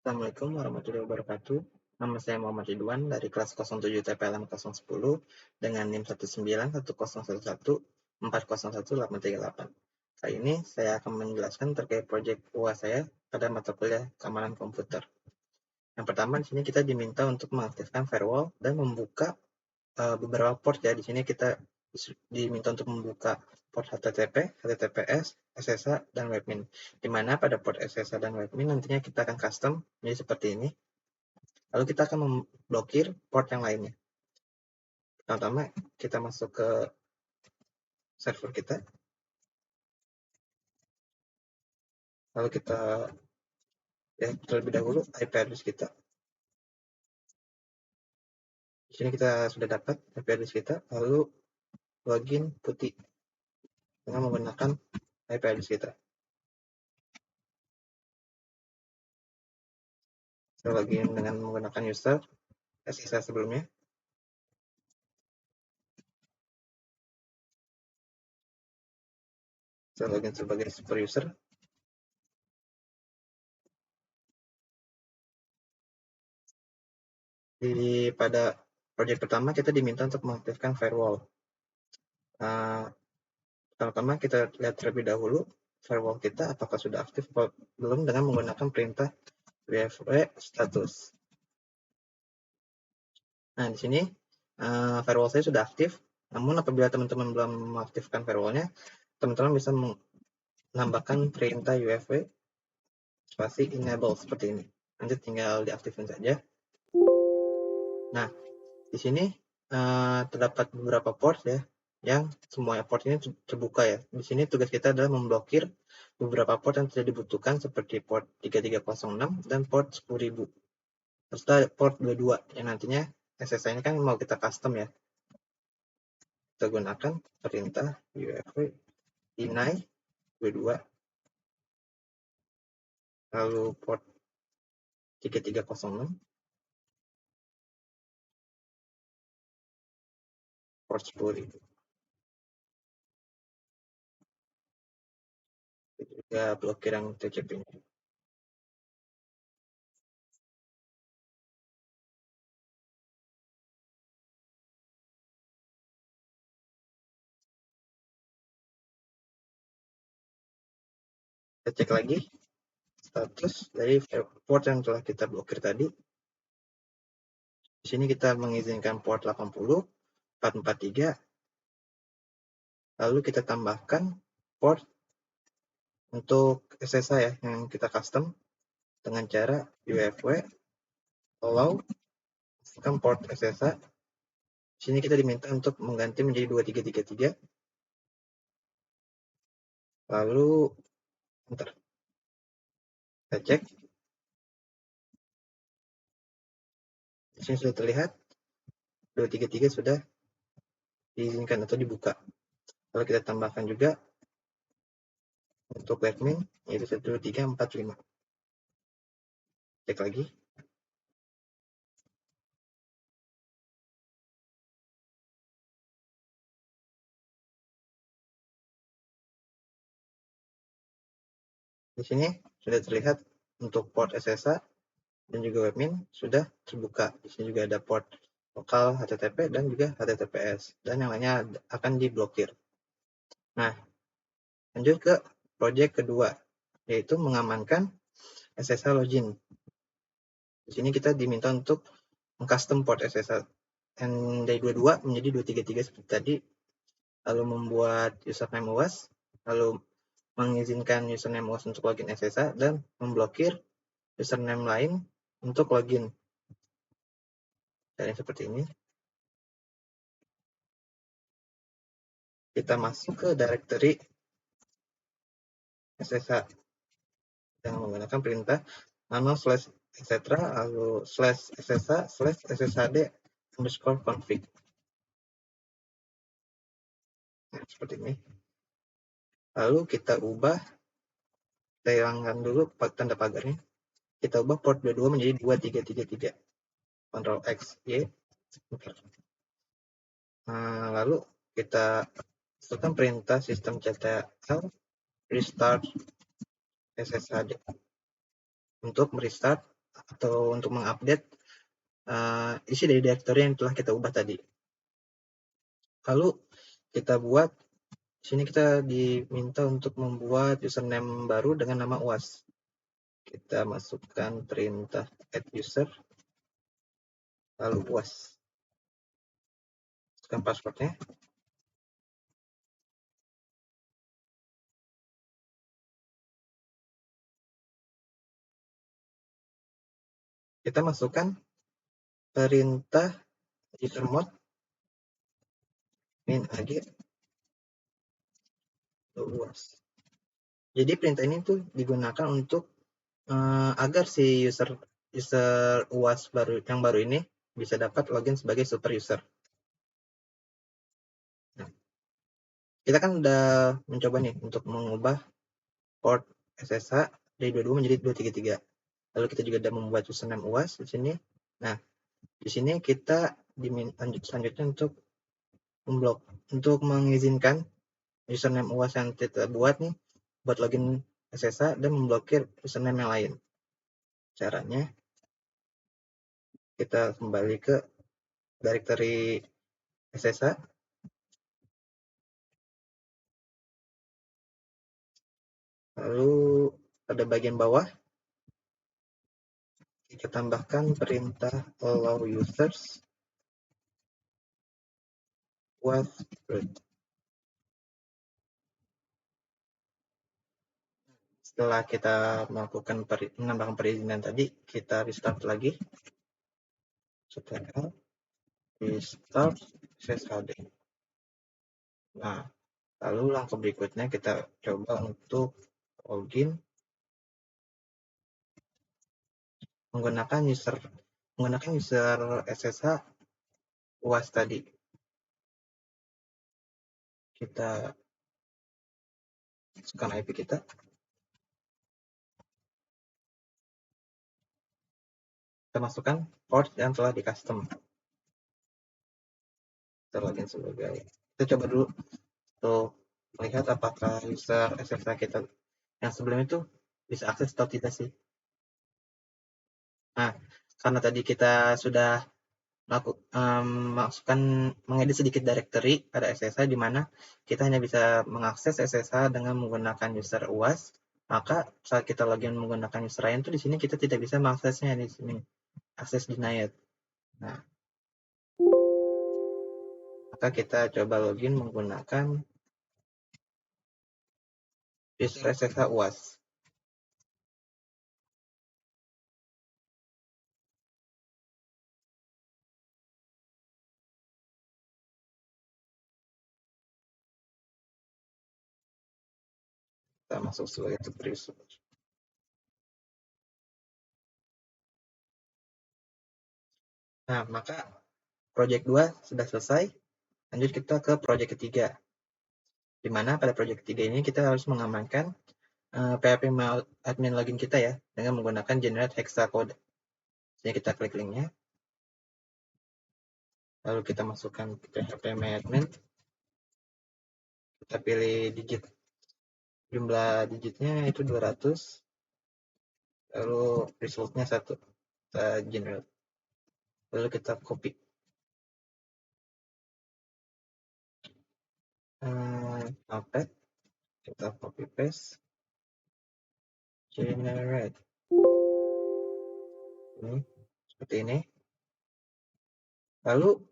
Assalamualaikum warahmatullahi wabarakatuh. Nama saya Muhammad Ridwan dari kelas 07 TPLM 010 dengan NIM 19101401838. Kali ini saya akan menjelaskan terkait proyek UAS saya pada mata kuliah keamanan komputer. Yang pertama, di sini kita diminta untuk mengaktifkan firewall dan membuka beberapa port ya. Di sini kita diminta untuk membuka port HTTP, HTTPS, SSH, dan webmin. Di mana pada port SSH dan webmin nantinya kita akan custom menjadi seperti ini. Lalu kita akan memblokir port yang lainnya. Pertama, kita masuk ke server kita. Lalu kita terlebih dahulu IP address kita. Di sini kita sudah dapat IP address kita, lalu login putih dengan menggunakan IP address kita. Saya login dengan menggunakan user SSH sebelumnya. Saya login sebagai super user. Pada project pertama kita diminta untuk mengaktifkan firewall. Pertama kita lihat terlebih dahulu firewall kita apakah sudah aktif atau belum dengan menggunakan perintah wfw status. Nah, di sini firewall saya sudah aktif. Namun apabila teman-teman belum mengaktifkan firewallnya, teman-teman bisa menambahkan perintah wfw spasi enable seperti ini. Nanti tinggal diaktifkan saja. Nah, di sini terdapat beberapa port ya, yang semua port ini terbuka ya. Di sini tugas kita adalah memblokir beberapa port yang tidak dibutuhkan seperti port 3306 dan port 10000. Serta port 22 yang nantinya SSH ini kan mau kita custom ya. Kita gunakan perintah wfw deny 22 lalu port 3306 port 10000. Juga blokir yang TCP-nya. Kita cek lagi status dari port yang telah kita blokir tadi. Di sini kita mengizinkan port 80, 443, lalu kita tambahkan port untuk SSH ya, yang kita custom dengan cara wfw allow port SSH. Di sini kita diminta untuk mengganti menjadi 2333, lalu enter. Kita cek. Di sini sudah terlihat 233 sudah diizinkan atau dibuka. Lalu kita tambahkan juga untuk admin yaitu 12345. Cek lagi. Di sini sudah terlihat untuk port SSH dan juga webmin sudah terbuka. Di sini juga ada port lokal HTTP dan juga HTTPS, dan yang lainnya akan diblokir. Nah, lanjut ke project kedua, yaitu mengamankan SSH login. Di sini kita diminta untuk mengcustom port SSH dari 22 menjadi 233 seperti tadi, lalu membuat username UAS, lalu mengizinkan username UAS untuk login SSH, dan memblokir username lain untuk login. Dan seperti ini. Kita masuk ke directory SSH dengan menggunakan perintah nano slash etc lalu slash SSH slash SSHD underscore config. Nah, seperti ini. Lalu kita ubah, kita hilangkan dulu tanda pagarnya. Kita ubah port 22 menjadi 2333. Ctrl X, Y. Nah, lalu kita sertakan perintah system.ctl restart SSHD untuk merestart atau untuk mengupdate isi dari direktori yang telah kita ubah tadi. Lalu kita buat, sini kita diminta untuk membuat username baru dengan nama UAS. Kita masukkan perintah add user, lalu UAS. Masukkan passwordnya. Kita masukkan perintah usermod min ag UAS. Jadi perintah ini tuh digunakan untuk agar si user UAS yang baru ini bisa dapat login sebagai super user. Nah, kita kan udah mencoba nih untuk mengubah port SSH dari 22 menjadi 233. Lalu kita juga sudah membuat username UAS di sini. Nah, di sini kita selanjutnya untuk memblok, untuk mengizinkan username UAS yang kita buat nih buat login SSH dan memblokir username yang lain. Caranya kita kembali ke directory SSH, lalu pada bagian bawah kita tambahkan perintah allow users was root. Setelah kita melakukan menambahkan perizinan tadi, kita restart lagi. Ctrl restart SSHD. Nah, lalu langkah berikutnya kita coba untuk login menggunakan user SSH UAS tadi. Kita masukkan IP kita. Kita masukkan port yang telah di custom. Kita login sebagai. Kita coba dulu untuk melihat apakah user SSH kita yang sebelum itu bisa akses atau tidak sih. Nah, karena tadi kita sudah mengedit sedikit directory pada SSH di mana kita hanya bisa mengakses SSH dengan menggunakan user UAS, maka saat kita login menggunakan user lain itu di sini kita tidak bisa mengaksesnya di sini. Akses denied. Nah, maka kita coba login menggunakan user SSH UAS. Kita masuk sebagai super user. Nah, maka project 2 sudah selesai. Lanjut kita ke project ketiga. Di mana pada project ketiga ini kita harus mengamankan PHP admin login kita ya dengan menggunakan generate hexa code. Jadi kita klik linknya, lalu kita masukkan PHP admin, kita pilih digit, jumlah digitnya itu 200, lalu resultnya 1, kita generate, lalu kita copy. Notepad, kita copy paste, generate. Ini seperti ini. Lalu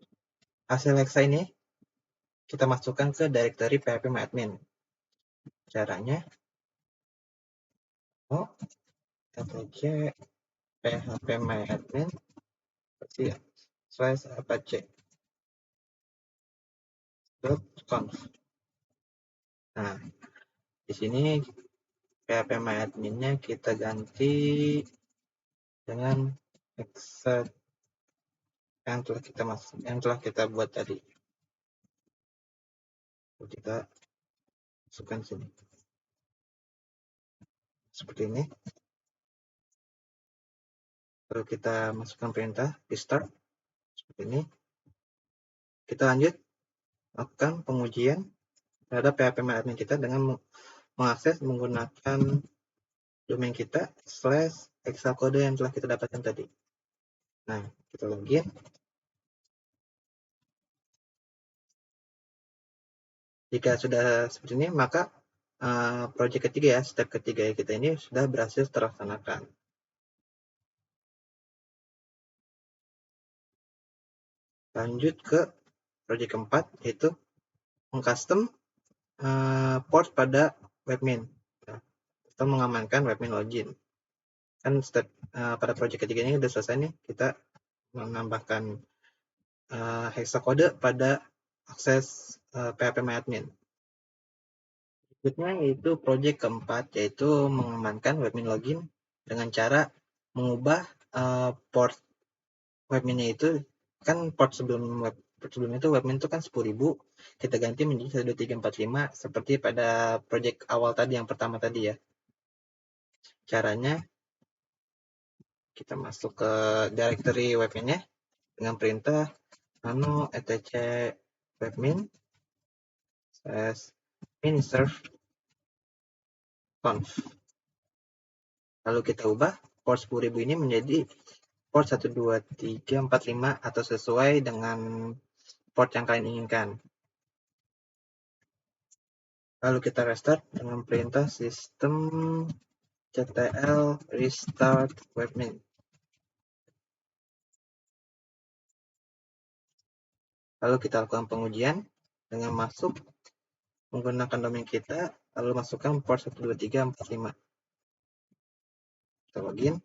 hasil hexa ini kita masukkan ke directory PHP admin. Caranya, /php admin /apache.conf. Nah, di sini PHP adminnya kita ganti dengan hexa yang telah kita buat tadi. Kita masukkan sini seperti ini. Lalu kita masukkan perintah restart seperti ini. Kita lanjut lakukan pengujian terhadap PHP admin kita dengan mengakses menggunakan domain kita / Excel kode yang telah kita dapatkan tadi. Nah, kita login. Jika sudah seperti ini, maka project ketiga ya, step ketiga kita ini sudah berhasil terlaksanakan. Lanjut ke project keempat, yaitu mengcustom port pada webmin atau mengamankan webmin login. Kan step pada project ketiga ini sudah selesai nih, kita menambahkan hexakode pada akses phpMyAdmin. Berikutnya yaitu project keempat, yaitu mengamankan webmin login dengan cara mengubah port webminnya itu, kan port sebelumnya itu webmin itu kan 10.000, kita ganti menjadi 12345 seperti pada project awal tadi, yang pertama tadi ya. Caranya kita masuk ke directory webminnya dengan perintah nano etc webmin /miniserve conf. Lalu kita ubah port 10.000 ini menjadi port 12345 atau sesuai dengan port yang kalian inginkan. Lalu kita restart dengan perintah systemctl restart webmin. Lalu kita lakukan pengujian dengan masuk menggunakan domain kita, lalu masukkan port 12345. Kita login.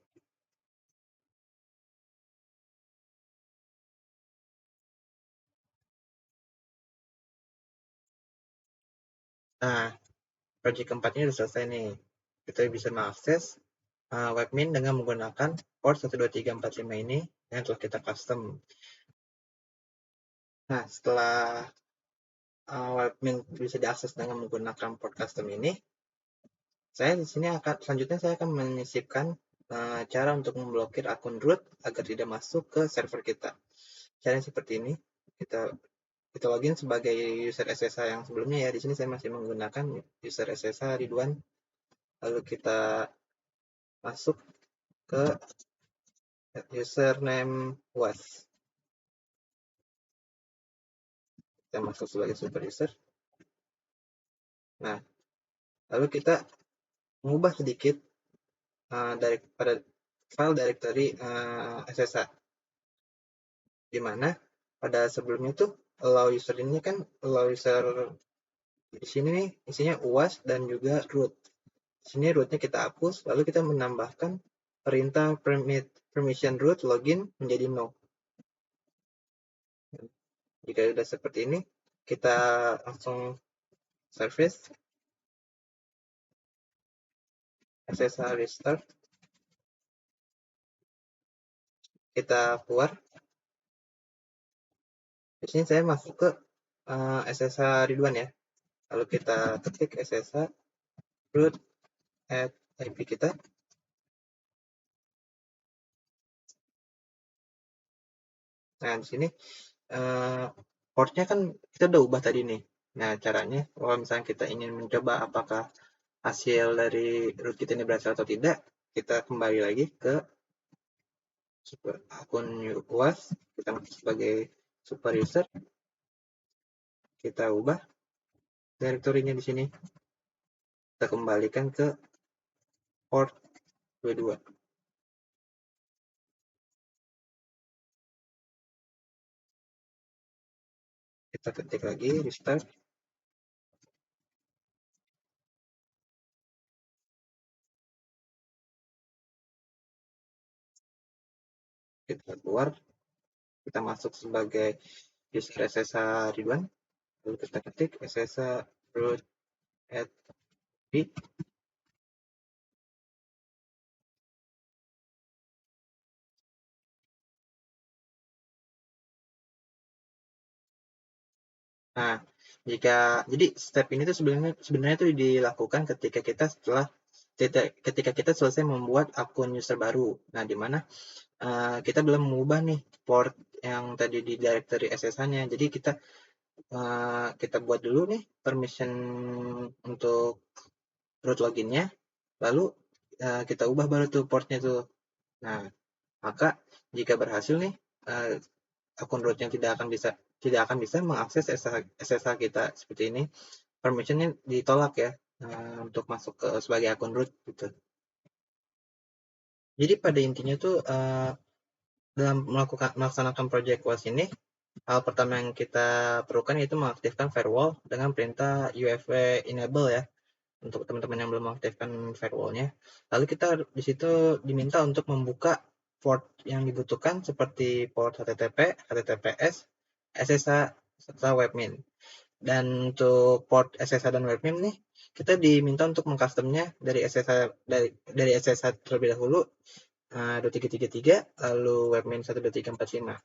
Nah, project keempat ini sudah selesai nih. Kita bisa mengakses webmin dengan menggunakan port 12345 ini yang telah kita custom. Nah, setelah webmin bisa diakses dengan menggunakan port custom ini, selanjutnya saya akan menyisipkan cara untuk memblokir akun root agar tidak masuk ke server kita. Caranya seperti ini. Kita login sebagai user SSH yang sebelumnya ya. Di sini saya masih menggunakan user SSH Ridwan. Lalu kita masuk ke username was. Kita masuk sebagai super user. Nah, lalu kita mengubah sedikit pada file directory SSH, di mana pada sebelumnya tuh allow user ini kan allow user di sini nih isinya uas dan juga root. Di sini rootnya kita hapus, lalu kita menambahkan perintah permission root login menjadi no. Jika sudah seperti ini, kita langsung service SSH restart. Kita keluar. Di sini saya masuk ke SSH Ridwan ya. Lalu kita ketik SSH root at IP kita. Nah, di sini portnya kan kita udah ubah tadi nih. Nah, caranya kalau misalnya kita ingin mencoba apakah hasil dari root kita ini berhasil atau tidak, kita kembali lagi ke akun UAS, kita masuk sebagai super user, kita ubah direktorinya di sini, kita kembalikan ke port 22. Kita ketik lagi restart. Kita keluar, kita masuk sebagai user SSH Ridwan, lalu kita ketik SSH root at IP. Nah, jadi step ini tuh sebenarnya tuh dilakukan ketika kita selesai membuat akun user baru. Nah, di mana kita belum mengubah nih port yang tadi di directory SSH-nya. Jadi kita buat dulu nih permission untuk root loginnya, lalu kita ubah baru tuh portnya tuh. Nah, maka jika berhasil nih, akun root yang tidak akan bisa mengakses SSH kita seperti ini, permissionnya ditolak ya, untuk masuk ke sebagai akun root gitu. Jadi pada intinya tuh, dalam melaksanakan project WAS ini, hal pertama yang kita perlukan yaitu mengaktifkan firewall dengan perintah UFW enable ya, untuk teman-teman yang belum mengaktifkan firewallnya. Lalu kita di situ diminta untuk membuka port yang dibutuhkan seperti port HTTP, HTTPS, SSH, serta webmin. Dan untuk port SSH dan webmin nih, kita diminta untuk mengcustomnya dari SSH terlebih dahulu, 2333, lalu webmin 12345.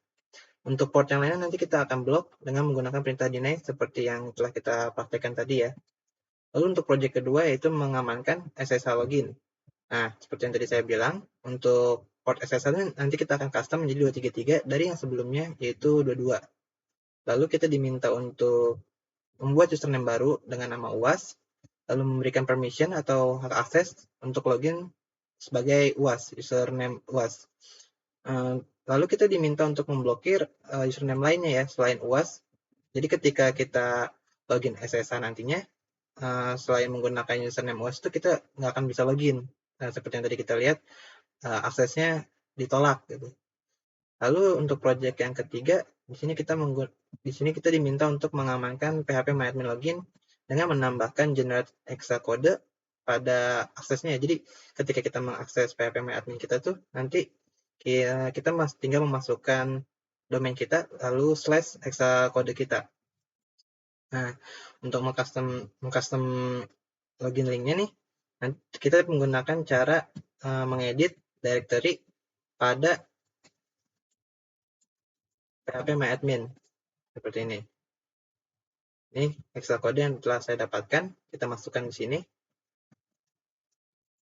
Untuk port yang lainnya nanti kita akan blok dengan menggunakan perintah deny seperti yang telah kita praktekkan tadi ya. Lalu untuk project kedua yaitu mengamankan SSH login. Nah, seperti yang tadi saya bilang, untuk port SSH nanti kita akan custom menjadi 233 dari yang sebelumnya yaitu 22. Lalu kita diminta untuk membuat username baru dengan nama UAS, lalu memberikan permission atau hak akses untuk login sebagai UAS, username UAS. Lalu kita diminta untuk memblokir username lainnya ya selain UAS. Jadi ketika kita login SSH nantinya, selain menggunakan username UAS itu kita nggak akan bisa login. Nah, seperti yang tadi kita lihat, aksesnya ditolak gitu. Lalu untuk project yang ketiga, di sini kita diminta untuk mengamankan PHP MyAdmin Login dengan menambahkan generate hexa kode pada aksesnya. Jadi ketika kita mengakses PHP MyAdmin kita tuh nanti kita tinggal memasukkan domain kita lalu / hexa kode kita. Nah, untuk mengcustom login linknya nih, kita menggunakan cara mengedit directory pada PHP MyAdmin seperti ini. Ini hexa kode yang telah saya dapatkan, kita masukkan di sini.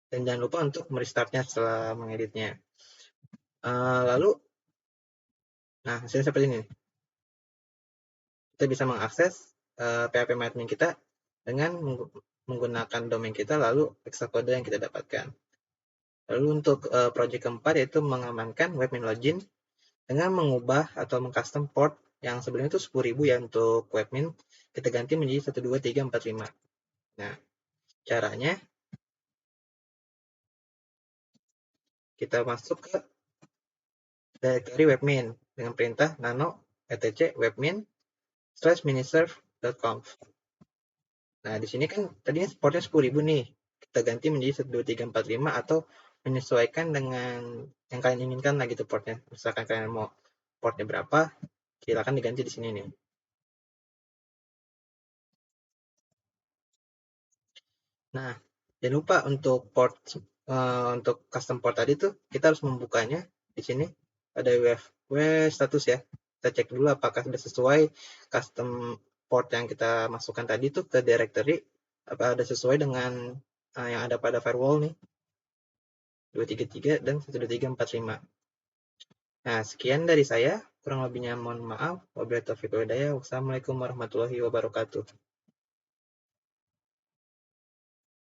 Dan jangan lupa untuk merestartnya setelah mengeditnya. Lalu, nah hasilnya seperti ini. Kita bisa mengakses PHP MyAdmin kita dengan menggunakan domain kita lalu hexa kode yang kita dapatkan. Lalu untuk project keempat yaitu mengamankan webmin login dengan mengubah atau mengcustom port yang sebelumnya itu 10.000 ya untuk webmin, kita ganti menjadi 12345. Nah, caranya kita masuk ke directory webmin dengan perintah nano etc webmin /miniserve.conf. Nah, di sini kan tadinya portnya 10.000 nih. Kita ganti menjadi 12345 atau menyesuaikan dengan yang kalian inginkan lah gitu portnya. Misalkan kalian mau portnya berapa, silakan diganti di sini nih. Nah, jangan lupa untuk untuk custom port tadi tuh kita harus membukanya di sini ada www status ya. Kita cek dulu apakah sudah sesuai custom port yang kita masukkan tadi tuh ke directory, apa ada sesuai dengan yang ada pada firewall nih 233 dan 12345. Nah, sekian dari saya, kurang lebihnya mohon maaf. Wabillahi taufiq wal hidayah. Wassalamualaikum warahmatullahi wabarakatuh.